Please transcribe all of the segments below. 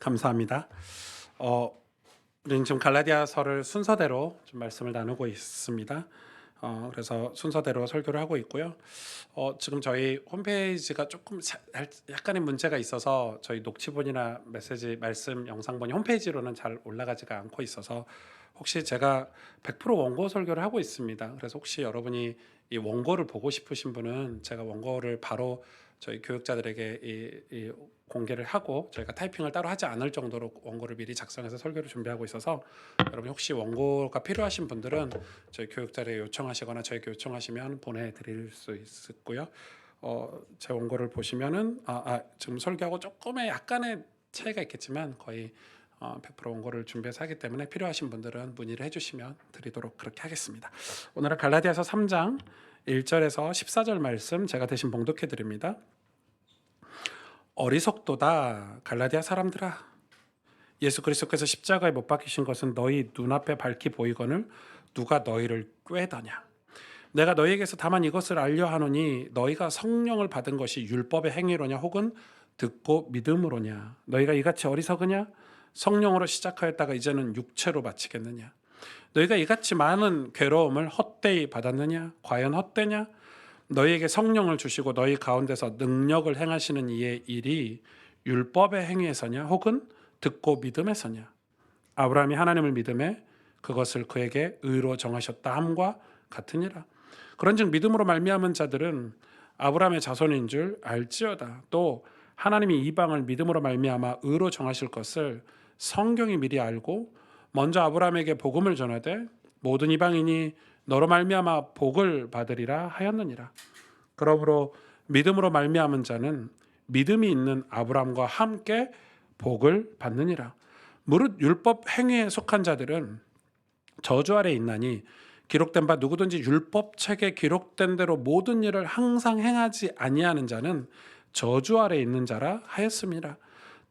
감사합니다. 어, 우리는 지금 갈라디아서를 순서대로 좀 말씀을 나누고 있습니다. 그래서 순서대로 설교를 하고 있고요. 지금 저희 홈페이지가 조금 약간의 문제가 있어서 저희 녹취본이나 메시지, 말씀, 영상본이 홈페이지로는 잘 올라가지가 않고 있어서 혹시 제가 100% 원고 설교를 하고 있습니다. 그래서 혹시 여러분이 이 원고를 보고 싶으신 분은 제가 원고를 바로 저희 교육자들에게 이 공개를 하고 저희가 타이핑을 따로 하지 않을 정도로 원고를 미리 작성해서 설교를 준비하고 있어서 여러분 혹시 원고가 필요하신 분들은 저희 교육자들에게 요청하시거나 저에게 요청하시면 보내드릴 수 있고요. 제 원고를 보시면은 지금 설교하고 조금의 약간의 차이가 있겠지만 거의 100% 원고를 준비해서 하기 때문에 필요하신 분들은 문의를 해주시면 드리도록 그렇게 하겠습니다. 오늘은 갈라디아서 3장 1절에서 14절 말씀 제가 대신 봉독해 드립니다. 어리석도다 갈라디아 사람들아, 예수 그리스도께서 십자가에 못 박히신 것은 너희 눈앞에 밝히 보이거늘 누가 너희를 꾀더냐. 내가 너희에게서 다만 이것을 알려 하노니 너희가 성령을 받은 것이 율법의 행위로냐 혹은 듣고 믿음으로냐. 너희가 이같이 어리석으냐. 성령으로 시작하였다가 이제는 육체로 마치겠느냐. 너희가 이같이 많은 괴로움을 헛되이 받았느냐. 과연 헛되냐. 너희에게 성령을 주시고 너희 가운데서 능력을 행하시는 이의 일이 율법의 행위에서냐 혹은 듣고 믿음에서냐. 아브라함이 하나님을 믿음에 그것을 그에게 의로 정하셨다 함과 같으니라. 그런즉 믿음으로 말미암은 자들은 아브라함의 자손인 줄 알지어다. 또 하나님이 이방을 믿음으로 말미암아 의로 정하실 것을 성경이 미리 알고 먼저 아브라함에게 복음을 전하되 모든 이방인이 너로 말미암아 복을 받으리라 하였느니라. 그러므로 믿음으로 말미암은 자는 믿음이 있는 아브라함과 함께 복을 받느니라. 무릇 율법 행위에 속한 자들은 저주 아래 있나니 기록된 바 누구든지 율법 책에 기록된 대로 모든 일을 항상 행하지 아니하는 자는 저주 아래 있는 자라 하였습니다.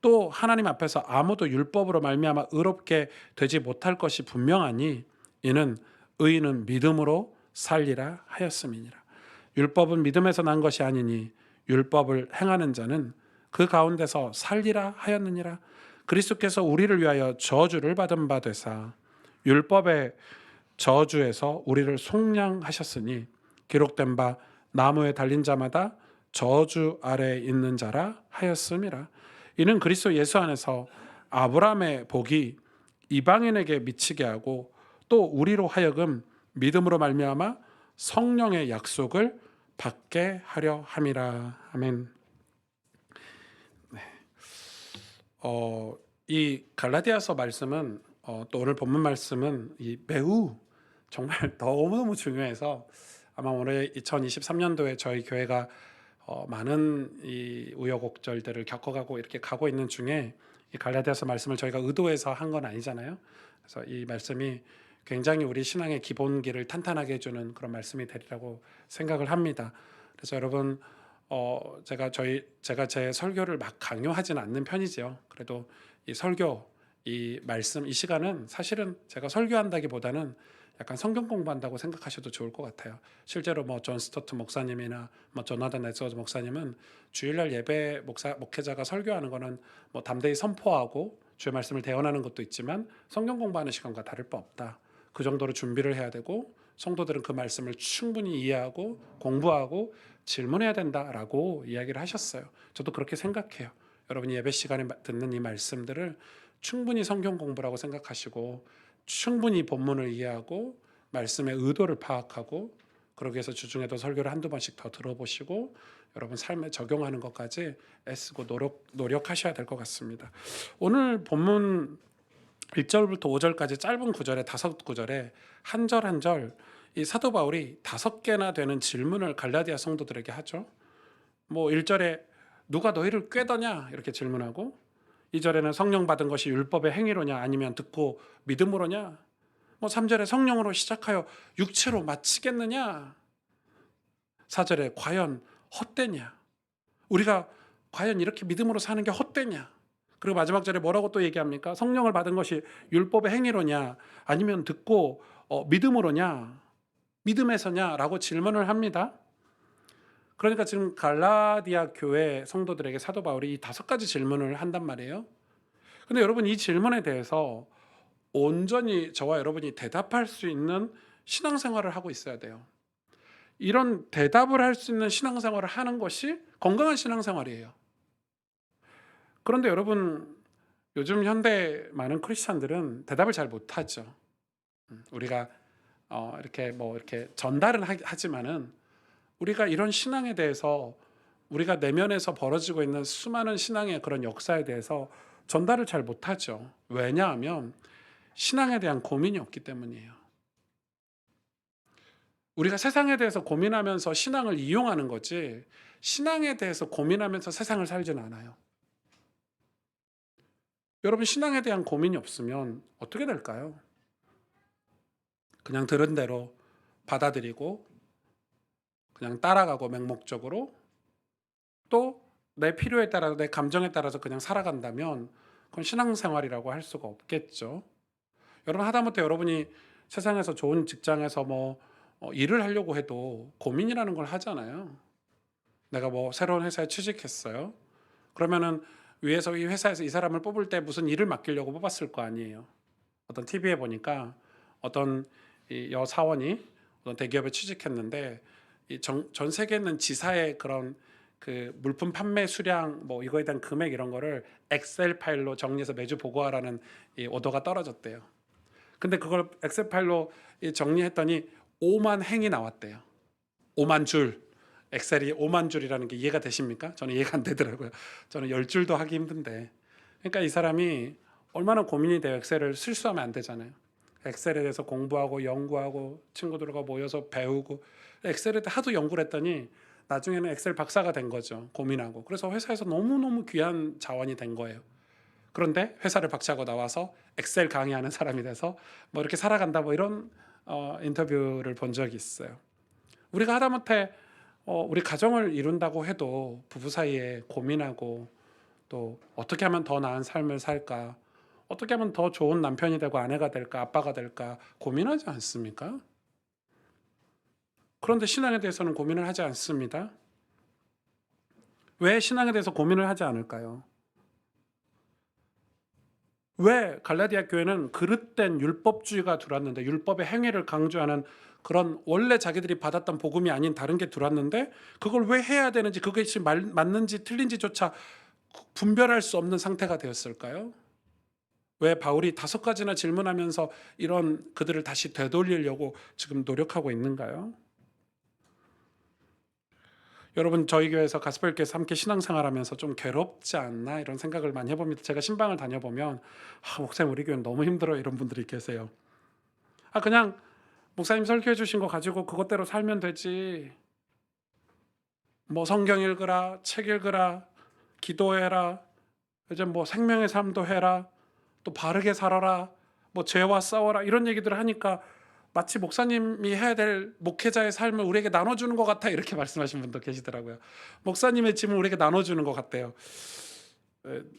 또 하나님 앞에서 아무도 율법으로 말미암아 의롭게 되지 못할 것이 분명하니 이는 의인은 믿음으로 살리라 하였음이니라. 율법은 믿음에서 난 것이 아니니 율법을 행하는 자는 그 가운데서 살리라 하였느니라. 그리스도께서 우리를 위하여 저주를 받은 바 되사 율법의 저주에서 우리를 속량하셨으니 기록된 바 나무에 달린 자마다 저주 아래에 있는 자라 하였음이라. 이는 그리스도 예수 안에서 아브라함의 복이 이방인에게 미치게 하고 또 우리로 하여금 믿음으로 말미암아 성령의 약속을 받게 하려 함이라. 아멘. 이 갈라디아서 말씀은 또 오늘 본문 말씀은 매우 정말 너무너무 중요해서 아마 올해 2023년도에 저희 교회가 많은 이 우여곡절들을 겪어가고 이렇게 가고 있는 중에 이 갈라디아서 말씀을 저희가 의도해서 한 건 아니잖아요. 그래서 이 말씀이 굉장히 우리 신앙의 기본기를 탄탄하게 해주는 그런 말씀이 되리라고 생각을 합니다. 그래서 여러분 제가 제 설교를 막 강요하지는 않는 편이죠. 그래도 이 설교, 이 말씀, 이 시간은 사실은 제가 설교한다기보다는 약간 성경 공부한다고 생각하셔도 좋을 것 같아요. 실제로 존 스토트 목사님이나 조나단 에드워즈 목사님은 주일날 예배 목회자가 설교하는 거는 담대히 선포하고 주의 말씀을 대언하는 것도 있지만 성경 공부하는 시간과 다를 바 없다. 그 정도로 준비를 해야 되고 성도들은 그 말씀을 충분히 이해하고 공부하고 질문해야 된다라고 이야기를 하셨어요. 저도 그렇게 생각해요. 여러분이 예배 시간에 듣는 이 말씀들을 충분히 성경 공부라고 생각하시고 충분히 본문을 이해하고 말씀의 의도를 파악하고 그러기 위해서 주중에도 설교를 한두 번씩 더 들어보시고 여러분 삶에 적용하는 것까지 애쓰고 노력하셔야 될 것 같습니다. 오늘 본문 1절부터 5절까지 짧은 구절에 5구절에 한 절 한 절 이 사도 바울이 5개나 되는 질문을 갈라디아 성도들에게 하죠. 1절에 누가 너희를 꾀더냐 이렇게 질문하고 2절에는 성령 받은 것이 율법의 행위로냐 아니면 듣고 믿음으로냐. 3절에 성령으로 시작하여 육체로 마치겠느냐. 4절에 과연 헛되냐. 우리가 과연 이렇게 믿음으로 사는 게 헛되냐. 그리고 마지막 절에 뭐라고 또 얘기합니까? 성령을 받은 것이 율법의 행위로냐 아니면 듣고 믿음으로냐 믿음에서냐라고 질문을 합니다. 그러니까 지금 갈라디아 교회 성도들에게 사도 바울이 이 5가지 질문을 한단 말이에요. 근데 여러분 이 질문에 대해서 온전히 저와 여러분이 대답할 수 있는 신앙생활을 하고 있어야 돼요. 이런 대답을 할 수 있는 신앙생활을 하는 것이 건강한 신앙생활이에요. 그런데 여러분 요즘 현대 많은 크리스찬들은 대답을 잘 못하죠. 우리가 이렇게 뭐 이렇게 전달은 하지만은 우리가 이런 신앙에 대해서 우리가 내면에서 벌어지고 있는 수많은 신앙의 그런 역사에 대해서 전달을 잘 못하죠. 왜냐하면 신앙에 대한 고민이 없기 때문이에요. 우리가 세상에 대해서 고민하면서 신앙을 이용하는 거지 신앙에 대해서 고민하면서 세상을 살지는 않아요. 여러분 신앙에 대한 고민이 없으면 어떻게 될까요? 그냥 들은 대로 받아들이고 그냥 따라가고 맹목적으로 또 내 필요에 따라 내 감정에 따라서 그냥 살아간다면 그건 신앙생활이라고 할 수가 없겠죠. 여러분 하다못해 여러분이 세상에서 좋은 직장에서 뭐 일을 하려고 해도 고민이라는 걸 하잖아요. 내가 뭐 새로운 회사에 취직했어요. 그러면은 위에서 이 회사에서 이 사람을 뽑을 때 무슨 일을 맡기려고 뽑았을 거 아니에요. 어떤 TV에 보니까 어떤 이 여사원이 어떤 대기업에 취직했는데 전 세계에 있는 지사의 그런 그 물품 판매 수량 뭐 이거에 대한 금액 이런 거를 엑셀 파일로 정리해서 매주 보고하라는 이 오더가 떨어졌대요. 근데 그걸 엑셀 파일로 정리했더니 5만 행이 나왔대요. 5만 줄. 엑셀이 5만 줄이라는 게 이해가 되십니까? 저는 이해가 안 되더라고요. 저는 10줄도 하기 힘든데. 그러니까 이 사람이 얼마나 고민이 돼요. 엑셀을 실수하면 안 되잖아요. 엑셀에 대해서 공부하고 연구하고 친구들과 모여서 배우고 엑셀에 대해 하도 연구를 했더니 나중에는 엑셀 박사가 된 거죠. 고민하고. 그래서 회사에서 너무너무 귀한 자원이 된 거예요. 그런데 회사를 박차고 나와서 엑셀 강의하는 사람이 돼서 뭐 이렇게 살아간다 뭐 이런 인터뷰를 본 적이 있어요. 우리가 하다못해 우리 가정을 이룬다고 해도 부부 사이에 고민하고 또 어떻게 하면 더 나은 삶을 살까? 어떻게 하면 더 좋은 남편이 되고 아내가 될까? 아빠가 될까? 고민하지 않습니까? 그런데 신앙에 대해서는 고민을 하지 않습니다. 왜 신앙에 대해서 고민을 하지 않을까요? 왜 갈라디아 교회는 그릇된 율법주의가 들어왔는데 율법의 행위를 강조하는 그런 원래 자기들이 받았던 복음이 아닌 다른 게 들어왔는데 그걸 왜 해야 되는지 그것이 맞는지 틀린지조차 분별할 수 없는 상태가 되었을까요? 왜 바울이 5가지나 질문하면서 이런 그들을 다시 되돌리려고 지금 노력하고 있는가요? 여러분 저희 교회에서 가스펠교회에서 함께 신앙생활하면서 좀 괴롭지 않나 이런 생각을 많이 해봅니다. 제가 신방을 다녀보면 목사님 우리 교회는 너무 힘들어요 이런 분들이 계세요. 그냥 목사님 설교해 주신 거 가지고 그것대로 살면 되지. 뭐 성경 읽으라, 책 읽으라, 기도해라, 이제 뭐 생명의 삶도 해라, 또 바르게 살아라, 뭐 죄와 싸워라 이런 얘기들을 하니까 마치 목사님이 해야 될 목회자의 삶을 우리에게 나눠주는 것 같아 이렇게 말씀하신 분도 계시더라고요. 목사님의 짐을 우리에게 나눠주는 것 같대요.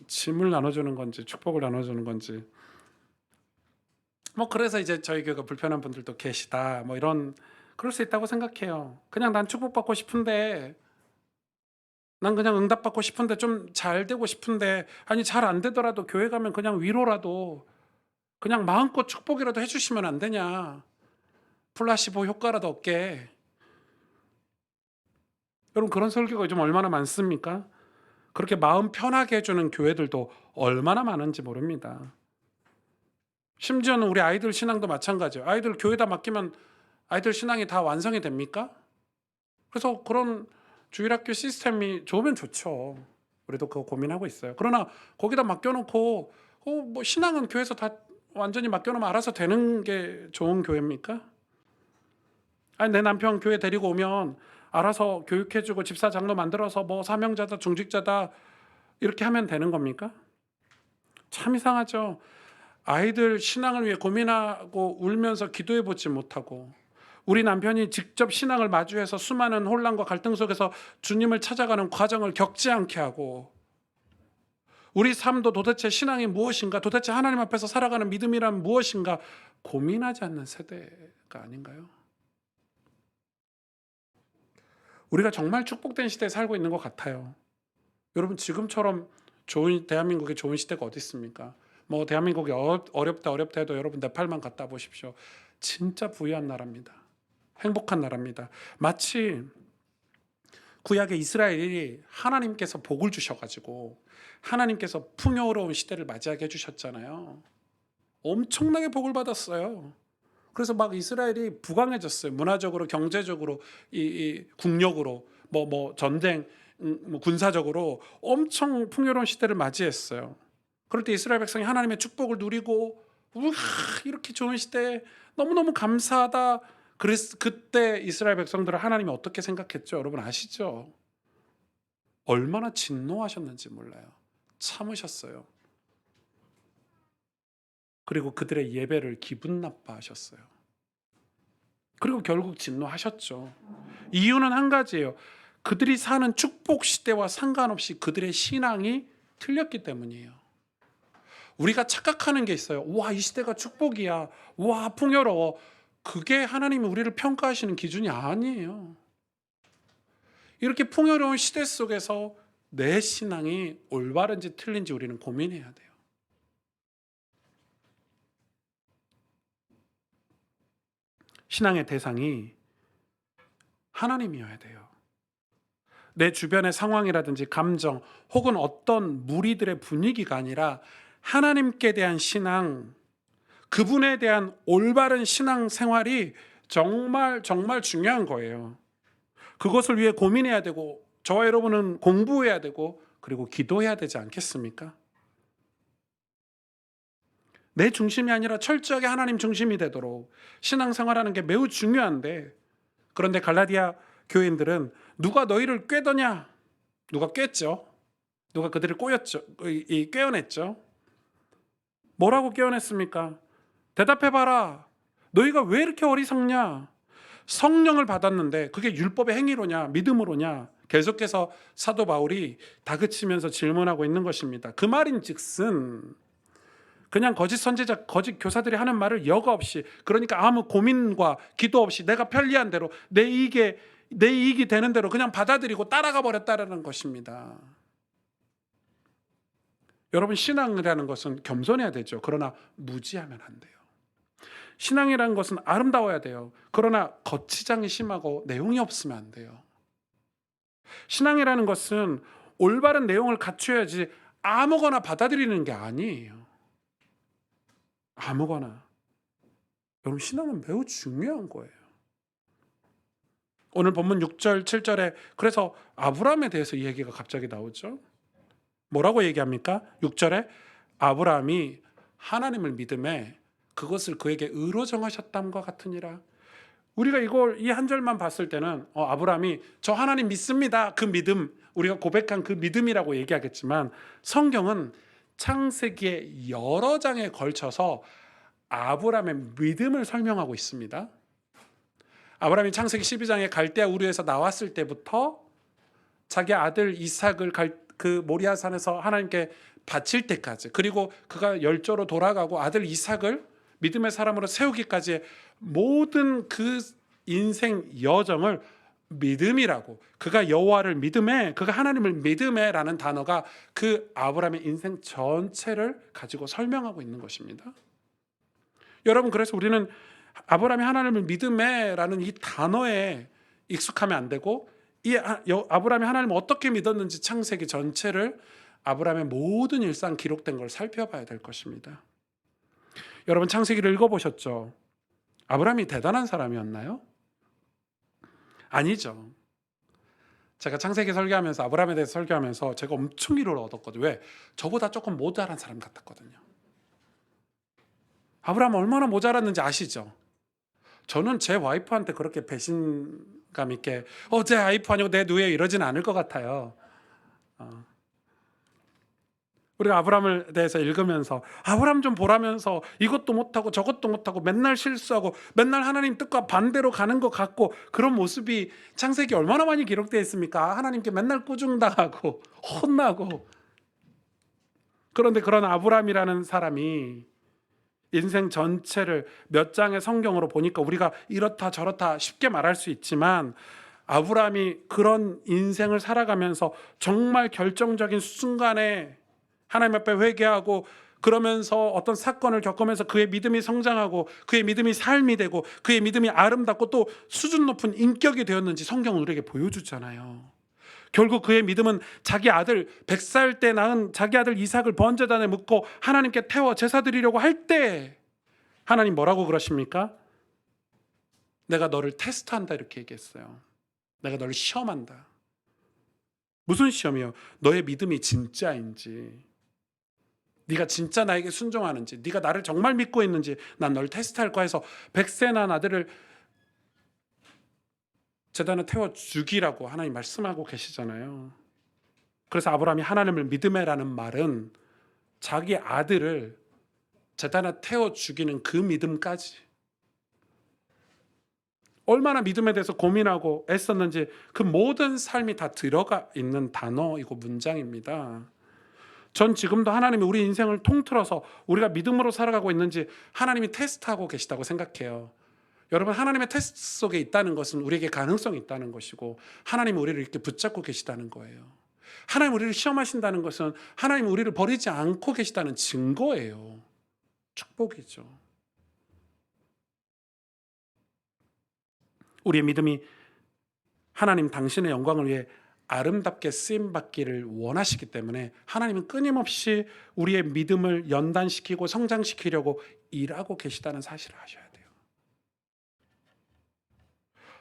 짐을 나눠주는 건지 축복을 나눠주는 건지 뭐 그래서 이제 저희 교회가 불편한 분들도 계시다 뭐 이런 그럴 수 있다고 생각해요. 그냥 난 축복받고 싶은데 난 그냥 응답받고 싶은데 좀 잘 되고 싶은데 아니 잘 안 되더라도 교회 가면 그냥 위로라도 그냥 마음껏 축복이라도 해 주시면 안 되냐. 플라시보 효과라도 얻게. 여러분 그런 설교가 요즘 얼마나 많습니까? 그렇게 마음 편하게 해 주는 교회들도 얼마나 많은지 모릅니다. 심지어는 우리 아이들 신앙도 마찬가지예요. 아이들 교회에다 맡기면 아이들 신앙이 다 완성이 됩니까? 그래서 그런 주일학교 시스템이 좋으면 좋죠. 우리도 그거 고민하고 있어요. 그러나 거기다 맡겨 놓고 뭐 신앙은 교회에서 다 완전히 맡겨 놓으면 알아서 되는 게 좋은 교회입니까? 아니 내 남편 교회 데리고 오면 알아서 교육해 주고 집사 장로 만들어서 뭐 사명자다 중직자다 이렇게 하면 되는 겁니까? 참 이상하죠. 아이들 신앙을 위해 고민하고 울면서 기도해 보지 못하고 우리 남편이 직접 신앙을 마주해서 수많은 혼란과 갈등 속에서 주님을 찾아가는 과정을 겪지 않게 하고 우리 삶도 도대체 신앙이 무엇인가 도대체 하나님 앞에서 살아가는 믿음이란 무엇인가 고민하지 않는 세대가 아닌가요? 우리가 정말 축복된 시대에 살고 있는 것 같아요. 여러분 지금처럼 대한민국에 좋은 시대가 어디 있습니까? 뭐 대한민국이 어렵다 해도 여러분 네팔만 갔다 보십시오. 진짜 부유한 나라입니다. 행복한 나라입니다. 마치 구약의 이스라엘이 하나님께서 복을 주셔가지고 하나님께서 풍요로운 시대를 맞이하게 해주셨잖아요. 엄청나게 복을 받았어요. 그래서 막 이스라엘이 부강해졌어요. 문화적으로, 경제적으로, 이 국력으로, 전쟁, 뭐 군사적으로 엄청 풍요로운 시대를 맞이했어요. 그럴 때 이스라엘 백성이 하나님의 축복을 누리고, 우와, 이렇게 좋은 시대에 너무너무 감사하다. 그때 이스라엘 백성들을 하나님이 어떻게 생각했죠? 여러분 아시죠? 얼마나 진노하셨는지 몰라요. 참으셨어요. 그리고 그들의 예배를 기분 나빠하셨어요. 그리고 결국 진노하셨죠. 이유는 한 가지예요. 그들이 사는 축복 시대와 상관없이 그들의 신앙이 틀렸기 때문이에요. 우리가 착각하는 게 있어요. 와, 이 시대가 축복이야. 와, 풍요로워. 그게 하나님이 우리를 평가하시는 기준이 아니에요. 이렇게 풍요로운 시대 속에서 내 신앙이 올바른지 틀린지 우리는 고민해야 돼요. 신앙의 대상이 하나님이어야 돼요. 내 주변의 상황이라든지 감정 혹은 어떤 무리들의 분위기가 아니라 하나님께 대한 신앙, 그분에 대한 올바른 신앙 생활이 정말 중요한 거예요. 그것을 위해 고민해야 되고 저와 여러분은 공부해야 되고 그리고 기도해야 되지 않겠습니까? 내 중심이 아니라 철저하게 하나님 중심이 되도록 신앙생활하는 게 매우 중요한데, 그런데 갈라디아 교인들은 누가 너희를 꾀더냐? 누가 꾀죠? 누가 그들을 꼬였죠? 꾀어냈죠? 뭐라고 꾀어냈습니까? 대답해봐라. 너희가 왜 이렇게 어리석냐? 성령을 받았는데 그게 율법의 행위로냐 믿음으로냐? 계속해서 사도 바울이 다그치면서 질문하고 있는 것입니다. 그 말인즉슨 그냥 거짓 선지자, 거짓 교사들이 하는 말을 여과 없이, 그러니까 아무 고민과 기도 없이 내가 편리한 대로 내 이익이 되는 대로 그냥 받아들이고 따라가 버렸다라는 것입니다. 여러분, 신앙이라는 것은 겸손해야 되죠. 그러나 무지하면 안 돼요. 신앙이라는 것은 아름다워야 돼요. 그러나 거치장이 심하고 내용이 없으면 안 돼요. 신앙이라는 것은 올바른 내용을 갖춰야지 아무거나 받아들이는 게 아니에요. 아무거나. 여러분, 신앙은 매우 중요한 거예요. 오늘 본문 6절, 7절에 그래서 아브라함에 대해서 이 얘기가 갑자기 나오죠. 뭐라고 얘기합니까? 6절에 아브라함이 하나님을 믿음에 그것을 그에게 의로 정하셨담과 같으니라. 우리가 이 한 절만 봤을 때는 아브라함이 저 하나님 믿습니다. 그 믿음, 우리가 고백한 그 믿음이라고 얘기하겠지만, 성경은 창세기의 여러 장에 걸쳐서 아브라함의 믿음을 설명하고 있습니다. 아브라함이 창세기 12장에 갈대아 우르에서 나왔을 때부터 자기 아들 이삭을 그 모리아산에서 하나님께 바칠 때까지, 그리고 그가 열조로 돌아가고 아들 이삭을 믿음의 사람으로 세우기까지의 모든 그 인생 여정을 믿음이라고, 그가 여호와를 믿음에, 그가 하나님을 믿음에라는 단어가 그 아브라함의 인생 전체를 가지고 설명하고 있는 것입니다. 여러분, 그래서 우리는 아브라함이 하나님을 믿음에라는 이 단어에 익숙하면 안 되고, 이 아브라함이 하나님을 어떻게 믿었는지 창세기 전체를, 아브라함의 모든 일상 기록된 걸 살펴봐야 될 것입니다. 여러분, 창세기를 읽어보셨죠? 아브라함이 대단한 사람이었나요? 아니죠. 제가 창세기 설교하면서, 아브라함에 대해서 설교하면서 제가 엄청 위로를 얻었거든요. 왜? 저보다 조금 모자란 사람 같았거든요. 아브라함 얼마나 모자랐는지 아시죠? 저는 제 와이프한테 그렇게 배신감 있게 제 와이프 아니고 내 누에 이러지는 않을 것 같아요. 우리가 아브라함에 대해서 읽으면서 아브라함 좀 보라면서 이것도 못하고 저것도 못하고 맨날 실수하고 맨날 하나님 뜻과 반대로 가는 것 같고, 그런 모습이 창세기 얼마나 많이 기록되어 있습니까? 하나님께 맨날 꾸중당하고 혼나고. 그런데 그런 아브라함이라는 사람이 인생 전체를 몇 장의 성경으로 보니까 우리가 이렇다 저렇다 쉽게 말할 수 있지만, 아브라함이 그런 인생을 살아가면서 정말 결정적인 순간에 하나님 앞에 회개하고 그러면서 어떤 사건을 겪으면서 그의 믿음이 성장하고 그의 믿음이 삶이 되고 그의 믿음이 아름답고 또 수준 높은 인격이 되었는지 성경은 우리에게 보여주잖아요. 결국 그의 믿음은 자기 아들 100살 때 낳은 자기 아들 이삭을 번제단에 묻고 하나님께 태워 제사 드리려고 할 때 하나님 뭐라고 그러십니까? 내가 너를 테스트한다 이렇게 얘기했어요. 내가 너를 시험한다. 무슨 시험이요? 너의 믿음이 진짜인지, 네가 진짜 나에게 순종하는지, 네가 나를 정말 믿고 있는지 난 너를 테스트할 거야 해서 100세 난 아들을 제단에 태워 죽이라고 하나님 말씀하고 계시잖아요. 그래서 아브라함이 하나님을 믿음해라는 말은 자기 아들을 제단에 태워 죽이는 그 믿음까지 얼마나 믿음에 대해서 고민하고 애썼는지 그 모든 삶이 다 들어가 있는 단어이고 문장입니다. 전 지금도 하나님이 우리 인생을 통틀어서 우리가 믿음으로 살아가고 있는지 하나님이 테스트하고 계시다고 생각해요. 여러분, 하나님의 테스트 속에 있다는 것은 우리에게 가능성이 있다는 것이고 하나님이 우리를 이렇게 붙잡고 계시다는 거예요. 하나님 우리를 시험하신다는 것은 하나님 우리를 버리지 않고 계시다는 증거예요. 축복이죠. 우리의 믿음이 하나님 당신의 영광을 위해 아름답게 쓰임받기를 원하시기 때문에 하나님은 끊임없이 우리의 믿음을 연단시키고 성장시키려고 일하고 계시다는 사실을 아셔야 돼요.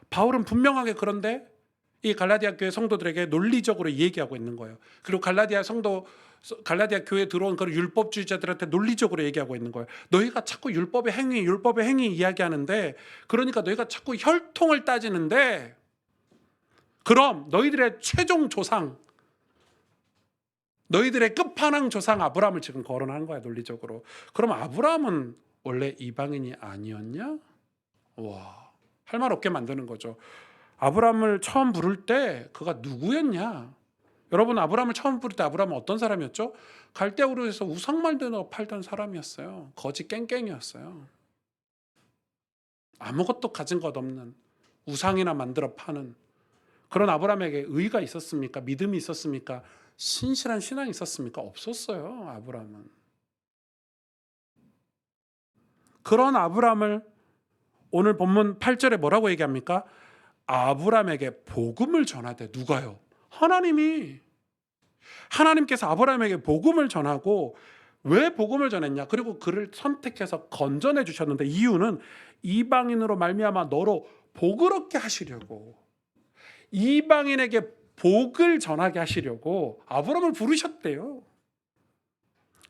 바울은 분명하게 그런데 이 갈라디아 교회 성도들에게 논리적으로 얘기하고 있는 거예요. 그리고 갈라디아 교회에 들어온 그 율법주의자들한테 논리적으로 얘기하고 있는 거예요. 너희가 자꾸 율법의 행위 이야기하는데, 그러니까 너희가 자꾸 혈통을 따지는데, 그럼 너희들의 최종 조상, 너희들의 끝판왕 조상 아브라함을 지금 거론하는 거야, 논리적으로. 그럼 아브라함은 원래 이방인이 아니었냐? 와, 할 말 없게 만드는 거죠. 아브라함을 처음 부를 때 그가 누구였냐? 여러분, 아브라함을 처음 부를 때 아브라함은 어떤 사람이었죠? 갈대우르에서 우상말들 팔던 사람이었어요. 거지 깽깽이었어요. 아무것도 가진 것 없는, 우상이나 만들어 파는 그런 아브라함에게 의가 있었습니까? 믿음이 있었습니까? 신실한 신앙이 있었습니까? 없었어요. 아브라함은. 그런 아브라함을 오늘 본문 8절에 뭐라고 얘기합니까? 아브라함에게 복음을 전하되. 누가요? 하나님께서 아브라함에게 복음을 전하고, 왜 복음을 전했냐? 그리고 그를 선택해서 건전해 주셨는데, 이유는 이방인으로 말미암아 너로 복을 얻게 하시려고, 이방인에게 복을 전하게 하시려고 아브라함을 부르셨대요.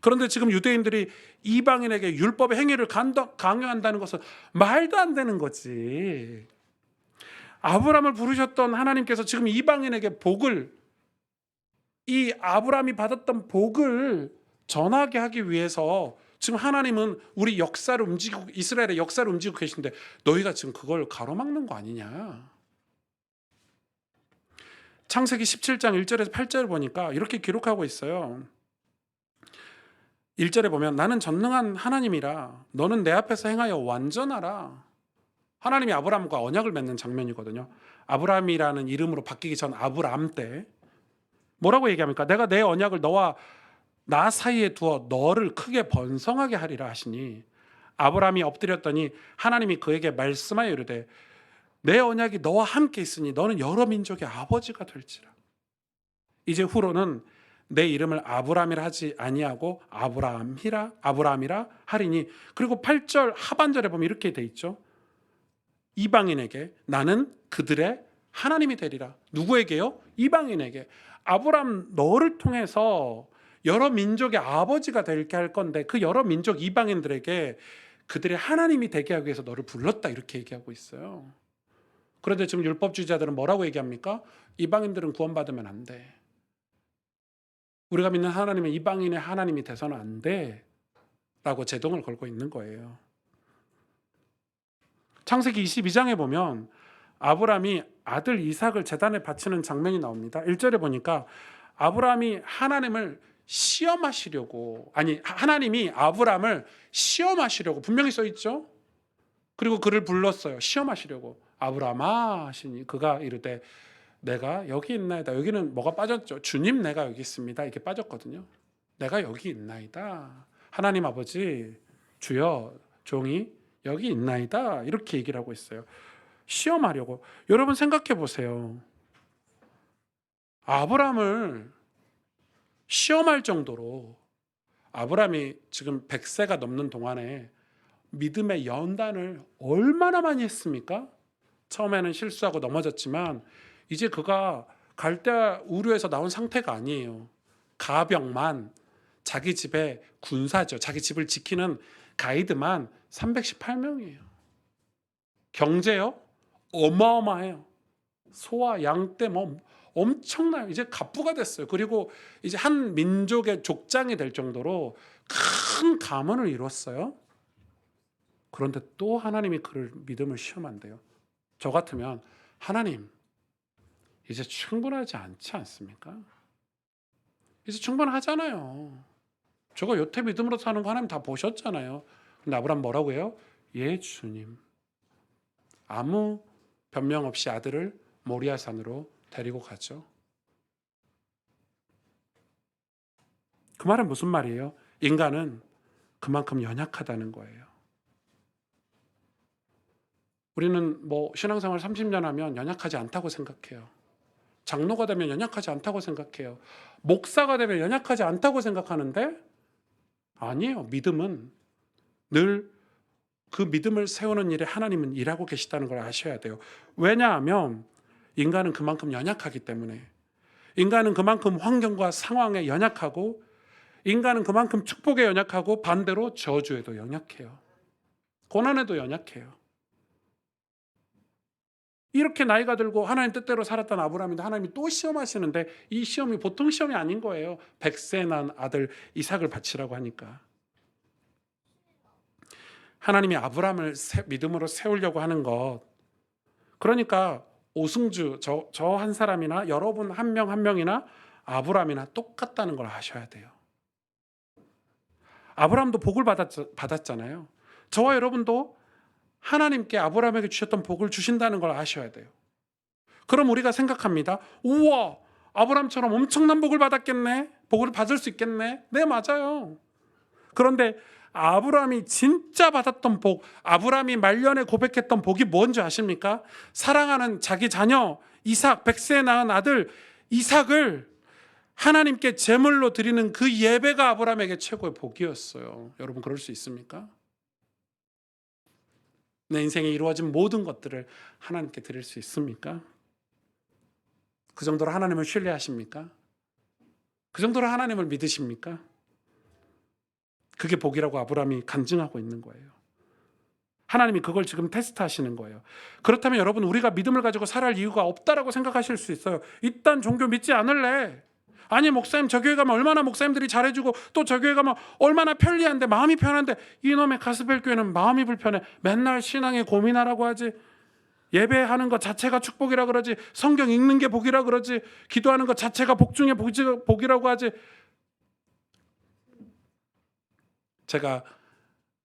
그런데 지금 유대인들이 이방인에게 율법의 행위를 강요한다는 것은 말도 안 되는 거지. 아브라함을 부르셨던 하나님께서 지금 이방인에게 이 아브라함이 받았던 복을 전하게 하기 위해서 지금 하나님은 우리 역사를 움직이고, 이스라엘의 역사를 움직이고 계신데, 너희가 지금 그걸 가로막는 거 아니냐? 창세기 17장 1절에서 8절을 보니까 이렇게 기록하고 있어요. 1절에 보면 나는 전능한 하나님이라 너는 내 앞에서 행하여 완전하라. 하나님이 아브라함과 언약을 맺는 장면이거든요. 아브라함이라는 이름으로 바뀌기 전 아브람 때 뭐라고 얘기합니까? 내가 내 언약을 너와 나 사이에 두어 너를 크게 번성하게 하리라 하시니, 아브라함이 엎드렸더니 하나님이 그에게 말씀하여 이르되 내 언약이 너와 함께 있으니 너는 여러 민족의 아버지가 될지라. 이제 후로는 내 이름을 아브라함이라 하지 아니하고 아브라함이라 하리니. 그리고 8절 하반절에 보면 이렇게 돼 있죠. 이방인에게 나는 그들의 하나님이 되리라. 누구에게요? 이방인에게. 아브라함 너를 통해서 여러 민족의 아버지가 되게 할 건데, 그 여러 민족 이방인들에게 그들의 하나님이 되게 하기 위해서 너를 불렀다, 이렇게 얘기하고 있어요. 그런데 지금 율법주의자들은 뭐라고 얘기합니까? 이방인들은 구원받으면 안 돼. 우리가 믿는 하나님은 이방인의 하나님이 돼서는 안 돼 라고 제동을 걸고 있는 거예요. 창세기 22장에 보면 아브라함이 아들 이삭을 제단에 바치는 장면이 나옵니다. 1절에 보니까 아브라함이 하나님을 시험하시려고, 하나님이 아브라함을 시험하시려고 분명히 써 있죠. 그리고 그를 불렀어요. 시험하시려고. 아브라함아 하시니 그가 이르되 내가 여기 있나이다. 여기는 뭐가 빠졌죠? 주님 내가 여기 있습니다. 이렇게 빠졌거든요. 내가 여기 있나이다. 하나님 아버지, 주여, 종이 여기 있나이다. 이렇게 얘기를 하고 있어요. 시험하려고. 여러분 생각해 보세요. 아브라함을 시험할 정도로, 아브라함이 지금 100세가 넘는 동안에 믿음의 연단을 얼마나 많이 했습니까? 처음에는 실수하고 넘어졌지만 이제 그가 갈대아 우르에서 나온 상태가 아니에요. 가병만, 자기 집의 군사죠. 자기 집을 지키는 가이드만 318명이에요. 경제요? 어마어마해요. 소와 양떼 뭐 엄청나요. 이제 갑부가 됐어요. 그리고 이제 한 민족의 족장이 될 정도로 큰 가문을 이뤘어요. 그런데 또 하나님이 그를 믿음을 시험한대요. 저 같으면 하나님 이제 충분하지 않지 않습니까? 이제 충분하잖아요. 저거 여태 믿음으로 사는 거 하나님 다 보셨잖아요. 근데 아브라함 뭐라고 해요? 예 주님. 아무 변명 없이 아들을 모리아 산으로 데리고 가죠. 그 말은 무슨 말이에요? 인간은 그만큼 연약하다는 거예요. 우리는 뭐 신앙생활 30년 하면 연약하지 않다고 생각해요. 장로가 되면 연약하지 않다고 생각해요. 목사가 되면 연약하지 않다고 생각하는데 아니에요. 믿음은 늘 그 믿음을 세우는 일에 하나님은 일하고 계시다는 걸 아셔야 돼요. 왜냐하면 인간은 그만큼 연약하기 때문에. 인간은 그만큼 환경과 상황에 연약하고, 인간은 그만큼 축복에 연약하고, 반대로 저주에도 연약해요. 고난에도 연약해요. 이렇게 나이가 들고 하나님 뜻대로 살았던 아브라함인데 하나님이 또 시험하시는데 이 시험이 보통 시험이 아닌 거예요. 100세 난 아들 이삭을 바치라고 하니까. 하나님이 아브라함을 믿음으로 세우려고 하는 것, 그러니까 오승주 저 한 사람이나 여러분 한 명 한 명이나 아브라함이나 똑같다는 걸 아셔야 돼요. 아브라함도 복을 받았잖아요. 저와 여러분도 하나님께 아브라함에게 주셨던 복을 주신다는 걸 아셔야 돼요. 그럼 우리가 생각합니다. 우와, 아브라함처럼 엄청난 복을 받았겠네. 복을 받을 수 있겠네. 네, 맞아요. 그런데 아브라함이 진짜 받았던 복, 아브라함이 말년에 고백했던 복이 뭔지 아십니까? 사랑하는 자기 자녀 이삭, 100세에 낳은 아들 이삭을 하나님께 제물로 드리는 그 예배가 아브라함에게 최고의 복이었어요. 여러분 그럴 수 있습니까? 내 인생에 이루어진 모든 것들을 하나님께 드릴 수 있습니까? 그 정도로 하나님을 신뢰하십니까? 그 정도로 하나님을 믿으십니까? 그게 복이라고 아브라함이 간증하고 있는 거예요. 하나님이 그걸 지금 테스트하시는 거예요. 그렇다면 여러분 우리가 믿음을 가지고 살아갈 이유가 없다라고 생각하실 수 있어요. 일단 종교 믿지 않을래. 아니 목사님 저 교회 가면 얼마나 목사님들이 잘해주고 또 저 교회 가면 얼마나 편리한데 마음이 편한데 이놈의 가스펠 교회는 마음이 불편해. 맨날 신앙에 고민하라고 하지. 예배하는 것 자체가 축복이라 그러지. 성경 읽는 게 복이라 그러지. 기도하는 것 자체가 복 중에 복이라고 하지. 제가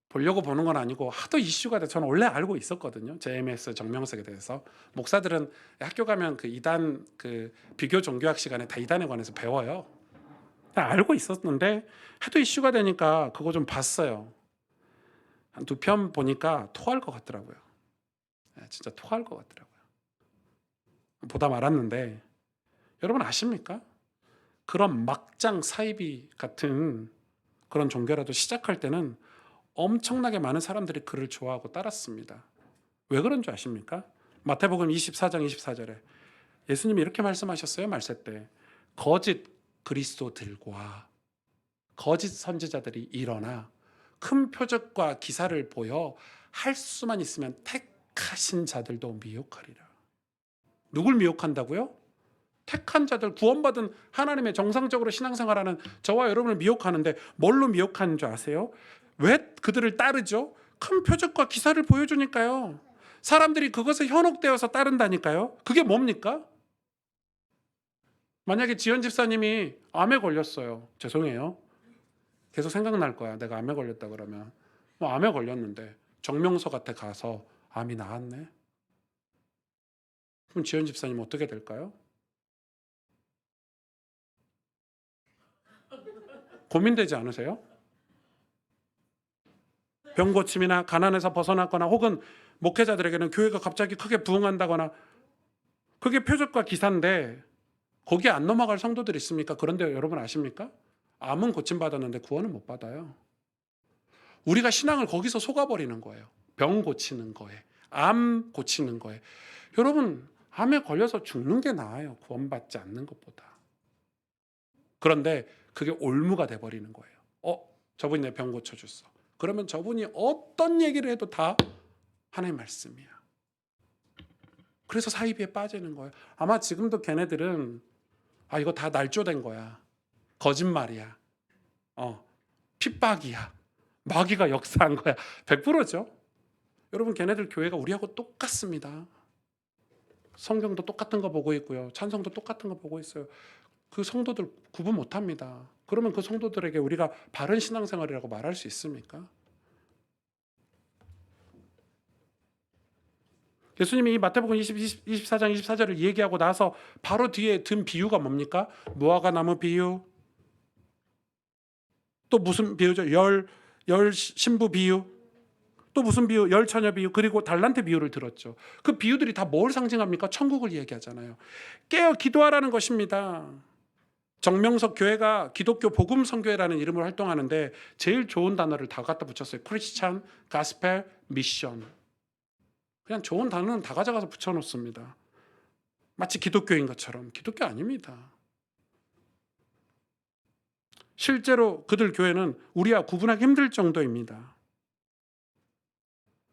보려고 보는 건 아니고 하도 이슈가 돼. 저는 원래 알고 있었거든요. JMS 정명석에 대해서. 목사들은 학교 가면 그 이단 그 비교 종교학 시간에 다 이단에 관해서 배워요. 알고 있었는데 하도 이슈가 되니까 그거 좀 봤어요. 한 2편 보니까 토할 것 같더라고요. 진짜 토할 것 같더라고요. 보다 말았는데 여러분 아십니까? 그런 막장 사이비 같은 그런 종교라도 시작할 때는 엄청나게 많은 사람들이 그를 좋아하고 따랐습니다. 왜 그런 줄 아십니까? 마태복음 24장 24절에 예수님이 이렇게 말씀하셨어요. 말세 때 거짓 그리스도들과 거짓 선지자들이 일어나 큰 표적과 기사를 보여 할 수만 있으면 택하신 자들도 미혹하리라. 누굴 미혹한다고요? 택한 자들, 구원받은 하나님의 정상적으로 신앙생활하는 저와 여러분을 미혹하는데 뭘로 미혹하는 줄 아세요? 왜 그들을 따르죠? 큰 표적과 기사를 보여주니까요. 사람들이 그것에 현혹되어서 따른다니까요. 그게 뭡니까? 만약에 지연 집사님이 암에 걸렸어요. 죄송해요. 계속 생각날 거야. 내가 암에 걸렸다 그러면. 뭐 암에 걸렸는데 정명석한테 가서 암이 나았네. 그럼 지연 집사님 어떻게 될까요? 고민되지 않으세요? 병 고침이나 가난에서 벗어났거나 혹은 목회자들에게는 교회가 갑자기 크게 부흥한다거나 그게 표적과 기사인데 거기에 안 넘어갈 성도들이 있습니까? 그런데 여러분 아십니까? 암은 고침받았는데 구원은 못 받아요. 우리가 신앙을 거기서 속아버리는 거예요. 병 고치는 거에, 암 고치는 거에. 여러분 암에 걸려서 죽는 게 나아요. 구원받지 않는 것보다. 그런데 그게 올무가 돼버리는 거예요. 저분이 내 병 고쳐줬어. 그러면 저분이 어떤 얘기를 해도 다 하나님 말씀이야. 그래서 사이비에 빠지는 거예요. 아마 지금도 걔네들은 이거 다 날조된 거야. 거짓말이야. 핍박이야. 마귀가 역사한 거야. 100%죠. 여러분 걔네들 교회가 우리하고 똑같습니다. 성경도 똑같은 거 보고 있고요. 찬송도 똑같은 거 보고 있어요. 그 성도들 구분 못합니다. 그러면 그 성도들에게 우리가 바른 신앙생활이라고 말할 수 있습니까? 예수님이 이 마태복음 24장 24절을 얘기하고 나서 바로 뒤에 든 비유가 뭡니까? 무화과 나무 비유, 또 무슨 비유죠? 열 신부 비유, 또 무슨 비유? 열 처녀 비유, 그리고 달란트 비유를 들었죠. 그 비유들이 다 뭘 상징합니까? 천국을 얘기하잖아요. 깨어 기도하라는 것입니다. 정명석 교회가 기독교 복음 선교회라는 이름으로 활동하는데 제일 좋은 단어를 다 갖다 붙였어요. 크리스찬, 가스펠, 미션. 그냥 좋은 단어는 다 가져가서 붙여놓습니다. 마치 기독교인 것처럼. 기독교 아닙니다. 실제로 그들 교회는 우리와 구분하기 힘들 정도입니다.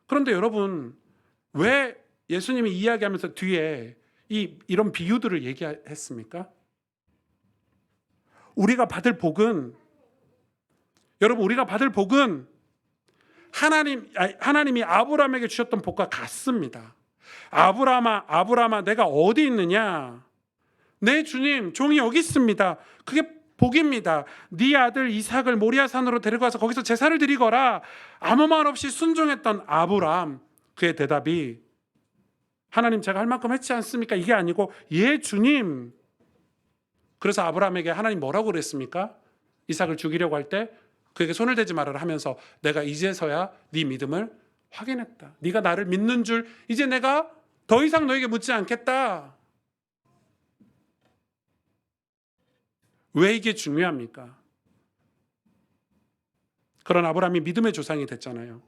그런데 여러분 왜 예수님이 이야기하면서 뒤에 이런 비유들을 얘기했습니까? 우리가 받을 복은 하나님이 아브라함에게 주셨던 복과 같습니다. 아브라함아 내가 어디 있느냐? 내 주님 종이 여기 있습니다. 그게 복입니다. 네 아들 이삭을 모리아 산으로 데려가서 거기서 제사를 드리거라. 아무 말 없이 순종했던 아브라함, 그의 대답이 하나님 제가 할 만큼 했지 않습니까? 이게 아니고 예 주님. 그래서 아브라함에게 하나님 뭐라고 그랬습니까? 이삭을 죽이려고 할 때 그에게 손을 대지 말아라 하면서 내가 이제서야 네 믿음을 확인했다. 네가 나를 믿는 줄 이제 내가 더 이상 너에게 묻지 않겠다. 왜 이게 중요합니까? 그런 아브라함이 믿음의 조상이 됐잖아요.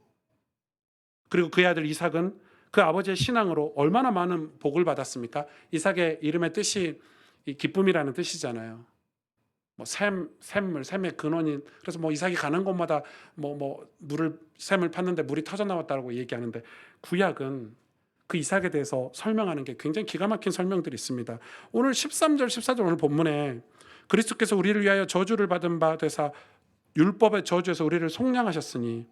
그리고 그의 아들 이삭은 그 아버지의 신앙으로 얼마나 많은 복을 받았습니까? 이삭의 이름의 뜻이 기쁨이라는 뜻이잖아요. 샘의 근원인. 그래서 이삭이 가는 곳마다 샘을 팠는데 물이 터져 나왔다고 얘기하는데 구약은 그 이삭에 대해서 설명하는 게 굉장히 기가 막힌 설명들이 있습니다. 오늘 13절 14절 오늘 본문에 그리스도께서 우리를 위하여 저주를 받은 바 되사 율법의 저주에서 우리를 속량하셨으니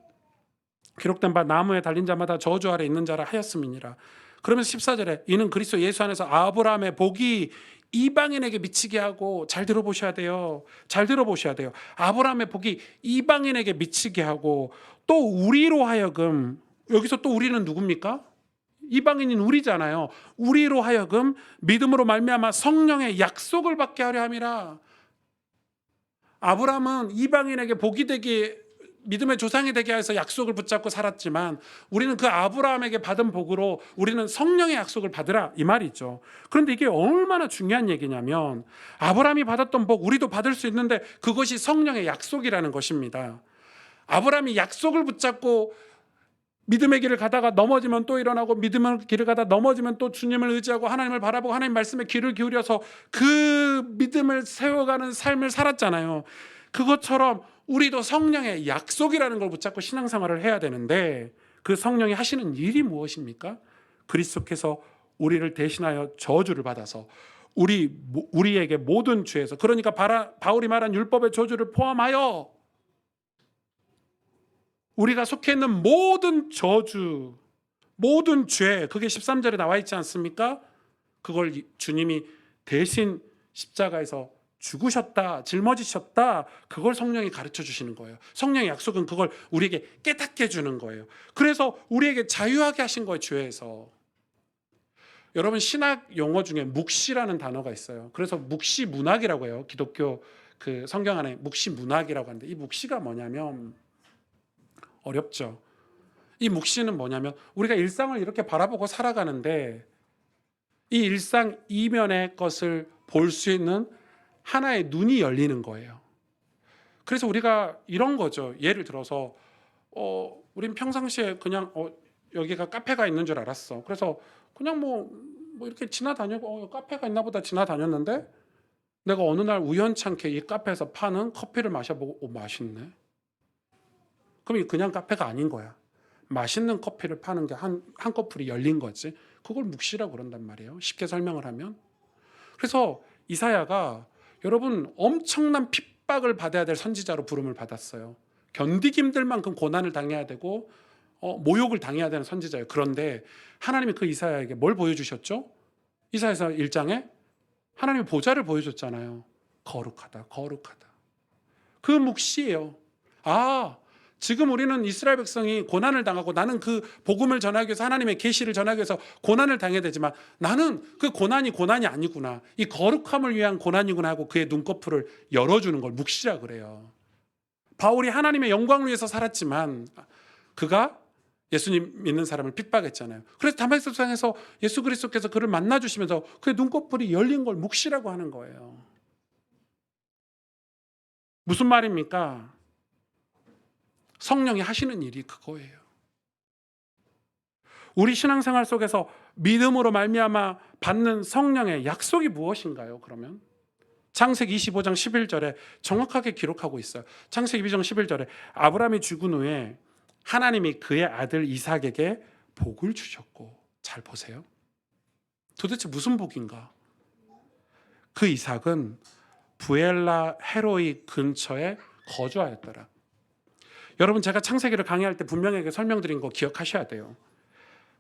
기록된 바 나무에 달린 자마다 저주 아래 있는 자라 하였음이니라. 그러면서 14절에 이는 그리스도 예수 안에서 아브라함의 복이 이방인에게 미치게 하고, 잘 들어보셔야 돼요. 아브라함의 복이 이방인에게 미치게 하고 또 우리로 하여금, 여기서 또 우리는 누굽니까? 이방인인 우리잖아요. 우리로 하여금 믿음으로 말미암아 성령의 약속을 받게 하려 함이라. 아브라함은 이방인에게 복이 되게, 믿음의 조상이 되게 해서 약속을 붙잡고 살았지만 우리는 그 아브라함에게 받은 복으로 우리는 성령의 약속을 받으라, 이 말이죠. 그런데 이게 얼마나 중요한 얘기냐면 아브라함이 받았던 복 우리도 받을 수 있는데 그것이 성령의 약속이라는 것입니다. 아브라함이 약속을 붙잡고 믿음의 길을 가다가 넘어지면 또 일어나고, 믿음의 길을 가다 넘어지면 또 주님을 의지하고 하나님을 바라보고 하나님 말씀에 귀를 기울여서 그 믿음을 세워가는 삶을 살았잖아요. 그것처럼 우리도 성령의 약속이라는 걸 붙잡고 신앙생활을 해야 되는데 그 성령이 하시는 일이 무엇입니까? 그리스도께서 우리를 대신하여 저주를 받아서 우리에게 모든 죄에서, 그러니까 바울이 말한 율법의 저주를 포함하여 우리가 속해 있는 모든 저주, 모든 죄, 그게 13절에 나와 있지 않습니까? 그걸 주님이 대신 십자가에서 죽으셨다, 짊어지셨다, 그걸 성령이 가르쳐 주시는 거예요. 성령의 약속은 그걸 우리에게 깨닫게 해주는 거예요. 그래서 우리에게 자유하게 하신 거예요, 죄에서. 여러분 신학 용어 중에 묵시라는 단어가 있어요. 그래서 묵시 문학이라고 해요. 기독교 그 성경 안에 묵시 문학이라고 하는데, 이 묵시가 뭐냐면 어렵죠. 이 묵시는 뭐냐면 우리가 일상을 이렇게 바라보고 살아가는데 이 일상 이면의 것을 볼 수 있는 하나의 눈이 열리는 거예요. 그래서 우리가 이런 거죠. 예를 들어서 우린 평상시에 그냥 여기가 카페가 있는 줄 알았어. 그래서 그냥 뭐 이렇게 지나다니고 카페가 있나 보다 지나다녔는데 내가 어느 날 우연찮게 이 카페에서 파는 커피를 마셔보고 맛있네. 그럼 이 그냥 카페가 아닌 거야. 맛있는 커피를 파는 게 한 커플이 열린 거지. 그걸 묵시라고 그런단 말이에요. 쉽게 설명을 하면. 그래서 이사야가 여러분 엄청난 핍박을 받아야 될 선지자로 부름을 받았어요. 견디기 힘들 만큼 고난을 당해야 되고 모욕을 당해야 되는 선지자예요. 그런데 하나님이 그 이사야에게 뭘 보여주셨죠? 이사야서 1장에 하나님의 보좌를 보여줬잖아요. 거룩하다, 거룩하다. 그 묵시예요. 지금 우리는 이스라엘 백성이 고난을 당하고 나는 그 복음을 전하기 위해서 하나님의 계시를 전하기 위해서 고난을 당해야 되지만 나는 그 고난이 아니구나. 이 거룩함을 위한 고난이구나 하고 그의 눈꺼풀을 열어주는 걸 묵시라 그래요. 바울이 하나님의 영광을 위해서 살았지만 그가 예수님 믿는 사람을 핍박했잖아요. 그래서 다메섹성에서 예수 그리스도께서 그를 만나주시면서 그의 눈꺼풀이 열린 걸 묵시라고 하는 거예요. 무슨 말입니까? 성령이 하시는 일이 그거예요. 우리 신앙생활 속에서 믿음으로 말미암아 받는 성령의 약속이 무엇인가요? 그러면 창세기 25장 11절에 정확하게 기록하고 있어요. 창세기 22장 11절에 아브라함이 죽은 후에 하나님이 그의 아들 이삭에게 복을 주셨고, 잘 보세요. 도대체 무슨 복인가? 그 이삭은 부엘라 헤로이 근처에 거주하였더라. 여러분, 제가 창세기를 강의할 때 분명하게 설명드린 거 기억하셔야 돼요.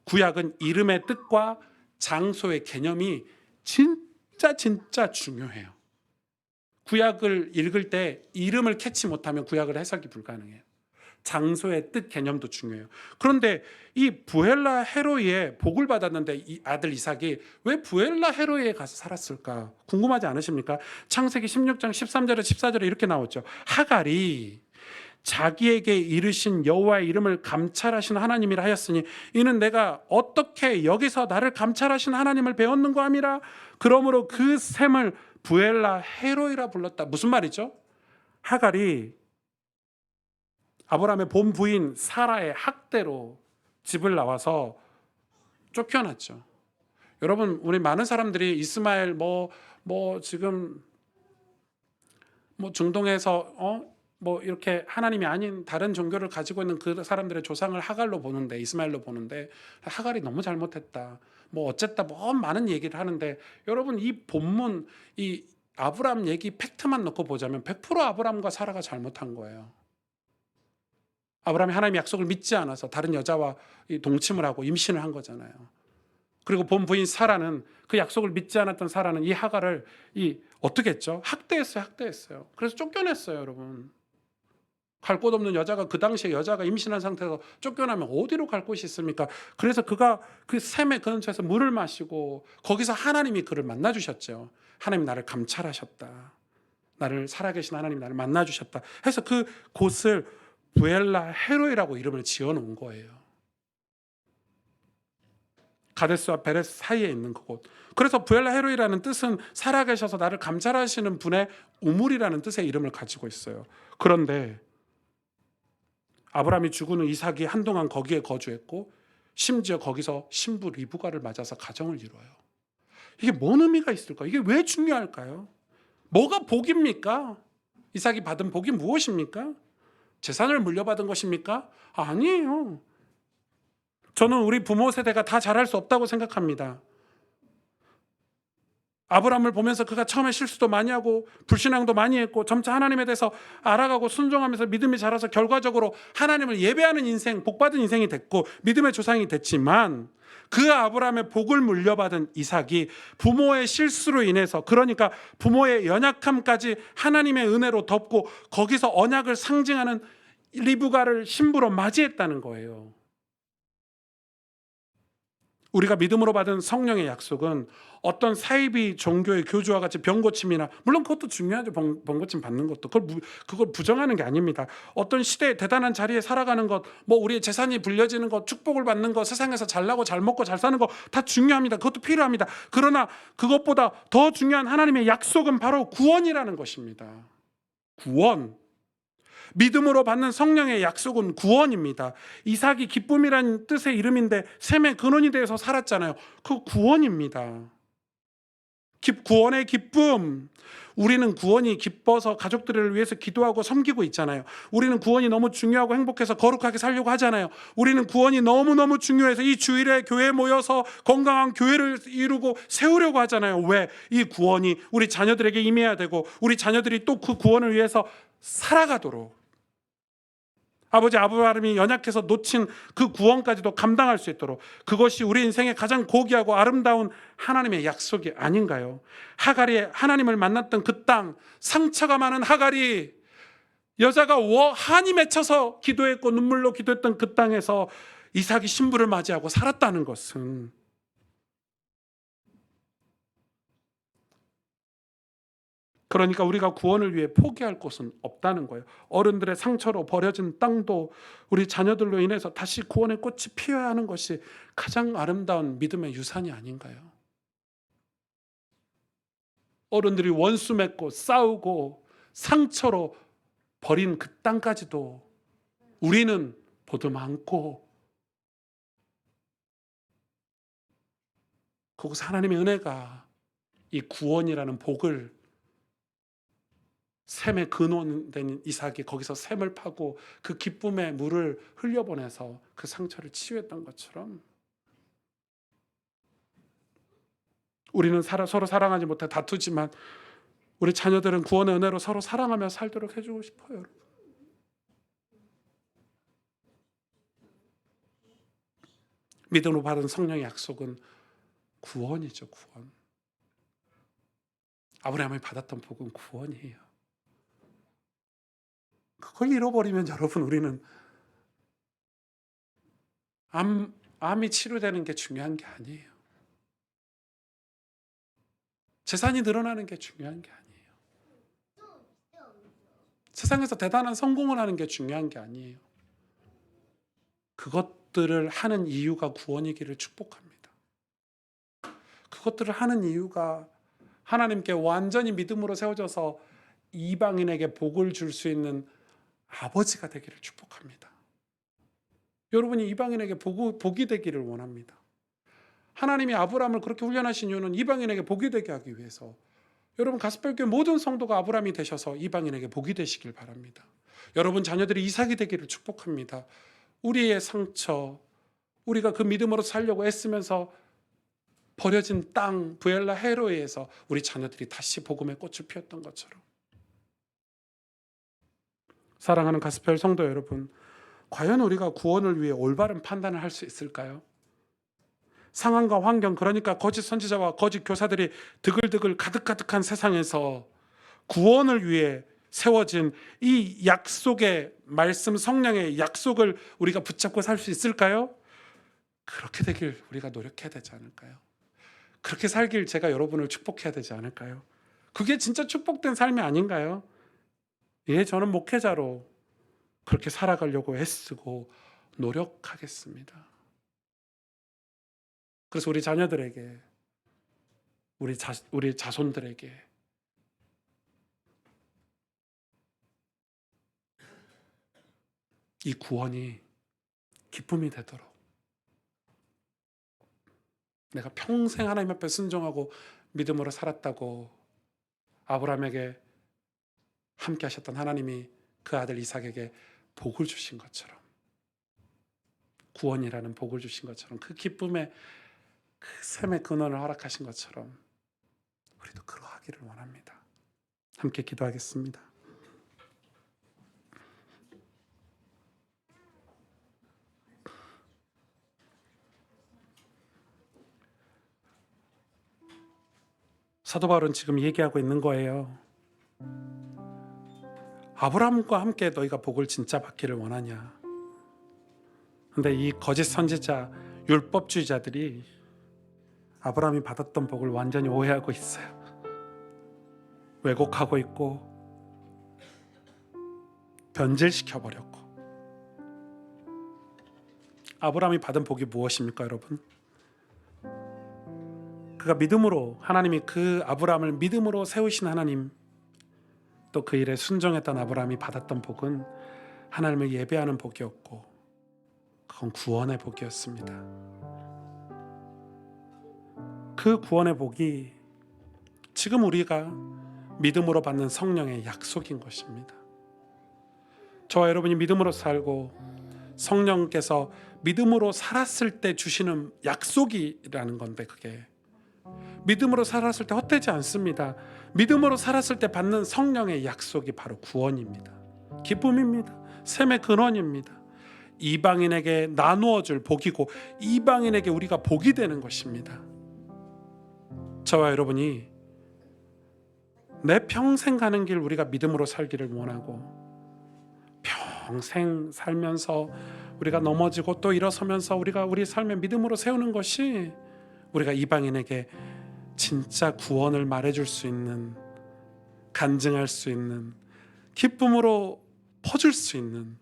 구약은 이름의 뜻과 장소의 개념이 진짜 중요해요. 구약을 읽을 때 이름을 캐치 못하면 구약을 해석이 불가능해요. 장소의 뜻 개념도 중요해요. 그런데 이 부엘라 헤로이에 복을 받았는데 이 아들 이삭이 왜 부엘라 헤로이에 가서 살았을까 궁금하지 않으십니까? 창세기 16장 13절에 14절에 이렇게 나오죠. 하갈이 자기에게 이르신 여호와의 이름을 감찰하신 하나님이라 하였으니 이는 내가 어떻게 여기서 나를 감찰하신 하나님을 배웠는고 함이라. 그러므로 그 셈을 부엘라 헤로이라 불렀다. 무슨 말이죠? 하갈이 아브라함의 본 부인 사라의 학대로 집을 나와서 쫓겨났죠. 여러분, 우리 많은 사람들이 이스마엘 지금 중동에서 이렇게 하나님이 아닌 다른 종교를 가지고 있는 그 사람들의 조상을 하갈로 보는데, 이스마엘로 보는데 하갈이 너무 잘못했다. 어쨌다. 많은 얘기를 하는데 여러분, 이 본문 이 아브라함 얘기 팩트만 놓고 보자면 100% 아브라함과 사라가 잘못한 거예요. 아브라함이 하나님의 약속을 믿지 않아서 다른 여자와 동침을 하고 임신을 한 거잖아요. 그리고 본 부인 사라는 그 약속을 믿지 않았던 사라는 이 하갈을 어떻게 했죠? 학대했어요. 그래서 쫓겨냈어요, 여러분. 갈 곳 없는 여자가, 그 당시에 여자가 임신한 상태에서 쫓겨나면 어디로 갈 곳이 있습니까? 그래서 그가 그 샘의 근처에서 물을 마시고 거기서 하나님이 그를 만나 주셨죠. 하나님 나를 감찰하셨다. 나를 살아계신 하나님 나를 만나 주셨다. 해서 그 곳을 부엘라 헤로이라고 이름을 지어 놓은 거예요. 가데스와 베레스 사이에 있는 그곳. 그래서 부엘라 헤로이라는 뜻은 살아계셔서 나를 감찰하시는 분의 우물이라는 뜻의 이름을 가지고 있어요. 그런데 아브라함이 죽은 후 이삭이 한동안 거기에 거주했고 심지어 거기서 신부 리브가를 맞아서 가정을 이뤄요. 이게 뭔 의미가 있을까? 이게 왜 중요할까요? 뭐가 복입니까? 이삭이 받은 복이 무엇입니까? 재산을 물려받은 것입니까? 아니에요. 저는 우리 부모 세대가 다 잘할 수 없다고 생각합니다. 아브라함을 보면서 그가 처음에 실수도 많이 하고 불신앙도 많이 했고 점차 하나님에 대해서 알아가고 순종하면서 믿음이 자라서 결과적으로 하나님을 예배하는 인생, 복받은 인생이 됐고 믿음의 조상이 됐지만 그 아브라함의 복을 물려받은 이삭이 부모의 실수로 인해서, 그러니까 부모의 연약함까지 하나님의 은혜로 덮고 거기서 언약을 상징하는 리브가를 신부로 맞이했다는 거예요. 우리가 믿음으로 받은 성령의 약속은 어떤 사이비 종교의 교주와 같이 병고침이나, 물론 그것도 중요하죠. 병고침 받는 것도 그걸 부정하는 게 아닙니다. 어떤 시대의 대단한 자리에 살아가는 것, 뭐 우리의 재산이 불려지는 것, 축복을 받는 것, 세상에서 잘나고 잘 먹고 잘 사는 거 다 중요합니다. 그것도 필요합니다. 그러나 그것보다 더 중요한 하나님의 약속은 바로 구원이라는 것입니다. 구원. 믿음으로 받는 성령의 약속은 구원입니다. 이삭이 기쁨이라는 뜻의 이름인데 셈의 근원이 되어서 살았잖아요. 그 구원입니다. 구원의 기쁨. 우리는 구원이 기뻐서 가족들을 위해서 기도하고 섬기고 있잖아요. 우리는 구원이 너무 중요하고 행복해서 거룩하게 살려고 하잖아요. 우리는 구원이 너무너무 중요해서 이 주일에 교회에 모여서 건강한 교회를 이루고 세우려고 하잖아요. 왜? 이 구원이 우리 자녀들에게 임해야 되고, 우리 자녀들이 또 그 구원을 위해서 살아가도록, 아버지 아브라함이 연약해서 놓친 그 구원까지도 감당할 수 있도록, 그것이 우리 인생의 가장 고귀하고 아름다운 하나님의 약속이 아닌가요? 하갈이 하나님을 만났던 그 땅, 상처가 많은 하갈이, 여자가 한이 맺혀서 기도했고 눈물로 기도했던 그 땅에서 이삭이 신부를 맞이하고 살았다는 것은, 그러니까 우리가 구원을 위해 포기할 곳은 없다는 거예요. 어른들의 상처로 버려진 땅도 우리 자녀들로 인해서 다시 구원의 꽃이 피어야 하는 것이 가장 아름다운 믿음의 유산이 아닌가요? 어른들이 원수 맺고 싸우고 상처로 버린 그 땅까지도 우리는 보듬 안고, 그곳 하나님의 은혜가 이 구원이라는 복을, 샘의 근원된 이삭이 거기서 샘을 파고 그 기쁨의 물을 흘려보내서 그 상처를 치유했던 것처럼, 우리는 서로 사랑하지 못해 다투지만 우리 자녀들은 구원의 은혜로 서로 사랑하며 살도록 해주고 싶어요. 믿음으로 받은 성령의 약속은 구원이죠. 구원. 아브라함이 받았던 복은 구원이에요. 그걸 잃어버리면 여러분, 우리는 암이 치료되는 게 중요한 게 아니에요. 재산이 늘어나는 게 중요한 게 아니에요. 세상에서 대단한 성공을 하는 게 중요한 게 아니에요. 그것들을 하는 이유가 구원이기를 축복합니다. 그것들을 하는 이유가 하나님께 완전히 믿음으로 세워져서 이방인에게 복을 줄 수 있는 아버지가 되기를 축복합니다. 여러분이 이방인에게 복이 되기를 원합니다. 하나님이 아브라함을 그렇게 훈련하신 이유는 이방인에게 복이 되게 하기 위해서. 여러분, 가스펠교회 모든 성도가 아브라함이 되셔서 이방인에게 복이 되시길 바랍니다. 여러분 자녀들이 이삭이 되기를 축복합니다. 우리의 상처, 우리가 그 믿음으로 살려고 애쓰면서 버려진 땅 부엘라 헤로에서 우리 자녀들이 다시 복음의 꽃을 피웠던 것처럼. 사랑하는 가스펠 성도 여러분, 과연 우리가 구원을 위해 올바른 판단을 할 수 있을까요? 상황과 환경, 그러니까 거짓 선지자와 거짓 교사들이 드글드글 가득가득한 세상에서 구원을 위해 세워진 이 약속의 말씀, 성령의 약속을 우리가 붙잡고 살 수 있을까요? 그렇게 되길 우리가 노력해야 되지 않을까요? 그렇게 살길 제가 여러분을 축복해야 되지 않을까요? 그게 진짜 축복된 삶이 아닌가요? 예, 저는 목회자로 그렇게 살아가려고 애쓰고 노력하겠습니다. 그래서 우리 자녀들에게, 우리 자손들에게 이 구원이 기쁨이 되도록, 내가 평생 하나님 앞에 순종하고 믿음으로 살았다고 아브라함에게 함께 하셨던 하나님이 그 아들 이삭에게 복을 주신 것처럼, 구원이라는 복을 주신 것처럼, 그 기쁨의 그 샘의 근원을 허락하신 것처럼 우리도 그러하기를 원합니다. 함께 기도하겠습니다. 사도 바울은 지금 얘기하고 있는 거예요. 아브라함과 함께 너희가 복을 진짜 받기를 원하냐? 근데 이 거짓 선지자, 율법주의자들이 아브라함이 받았던 복을 완전히 오해하고 있어요. 왜곡하고 있고 변질시켜 버렸고. 아브라함이 받은 복이 무엇입니까, 여러분? 그가 믿음으로, 하나님이 그 아브라함을 믿음으로 세우신 하나님, 또 그 일에 순종했던 아브라함이 받았던 복은 하나님을 예배하는 복이었고, 그건 구원의 복이었습니다. 그 구원의 복이 지금 우리가 믿음으로 받는 성령의 약속인 것입니다. 저와 여러분이 믿음으로 살고 성령께서 믿음으로 살았을 때 주시는 약속이라는 건데, 그게 믿음으로 살았을 때 헛되지 않습니다. 믿음으로 살았을 때 받는 성령의 약속이 바로 구원입니다. 기쁨입니다. 샘의 근원입니다. 이방인에게 나누어 줄 복이고 이방인에게 우리가 복이 되는 것입니다. 저와 여러분이 내 평생 가는 길 우리가 믿음으로 살기를 원하고, 평생 살면서 우리가 넘어지고 또 일어서면서 우리가 우리 삶의 믿음으로 세우는 것이 우리가 이방인에게 진짜 구원을 말해줄 수 있는, 간증할 수 있는, 기쁨으로 퍼줄 수 있는,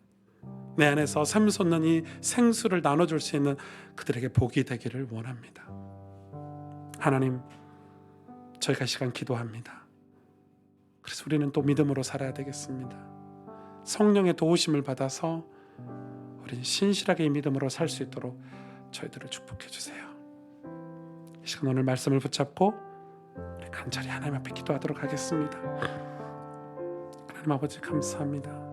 내 안에서 샘솟는 이 생수를 나눠줄 수 있는 그들에게 복이 되기를 원합니다. 하나님, 저희가 이 시간 기도합니다. 그래서 우리는 또 믿음으로 살아야 되겠습니다. 성령의 도우심을 받아서 우리는 신실하게 이 믿음으로 살 수 있도록 저희들을 축복해 주세요. 이 시간 오늘 말씀을 붙잡고 간절히 하나님 앞에 기도하도록 하겠습니다. 하나님 아버지, 감사합니다.